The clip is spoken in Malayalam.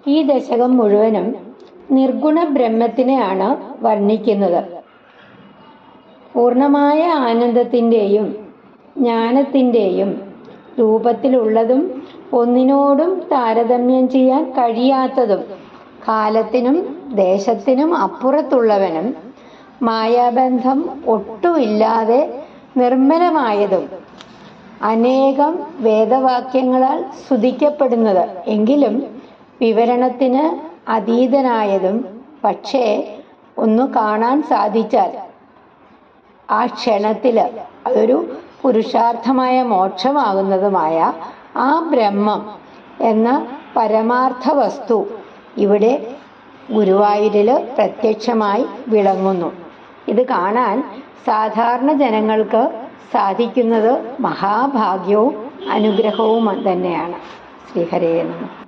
ഈ ദശകം മുഴുവനും നിർഗുണ ബ്രഹ്മത്തിനെയാണ് വർണ്ണിക്കുന്നത്. പൂർണ്ണമായ ആനന്ദത്തിൻ്റെയും ജ്ഞാനത്തിൻ്റെയും രൂപത്തിലുള്ളതും ഒന്നിനോടും താരതമ്യം ചെയ്യാൻ കഴിയാത്തതും കാലത്തിനും ദേശത്തിനും അപ്പുറത്തുള്ളവനും മായാബന്ധം ഒട്ടുമില്ലാതെ നിർമ്മലമായതും അനേകം വേദവാക്യങ്ങളാൽ സ്തുതിക്കപ്പെടുന്നത് എങ്കിലും വിവരണത്തിന് അതീതനായതും പക്ഷേ ഒന്ന് കാണാൻ സാധിച്ചാൽ ആ ക്ഷണത്തിൽ അതൊരു പുരുഷാർത്ഥമായ മോക്ഷമാകുന്നതുമായ ആ ബ്രഹ്മം എന്ന പരമാർത്ഥ വസ്തു ഇവിടെ ഗുരുവായൂരിൽ പ്രത്യക്ഷമായി വിളങ്ങുന്നു. ഇത് കാണാൻ സാധാരണ ജനങ്ങൾക്ക് സാധിക്കുന്നത് മഹാഭാഗ്യവും അനുഗ്രഹവും തന്നെയാണ്. ശ്രീഹരേ നമഃ.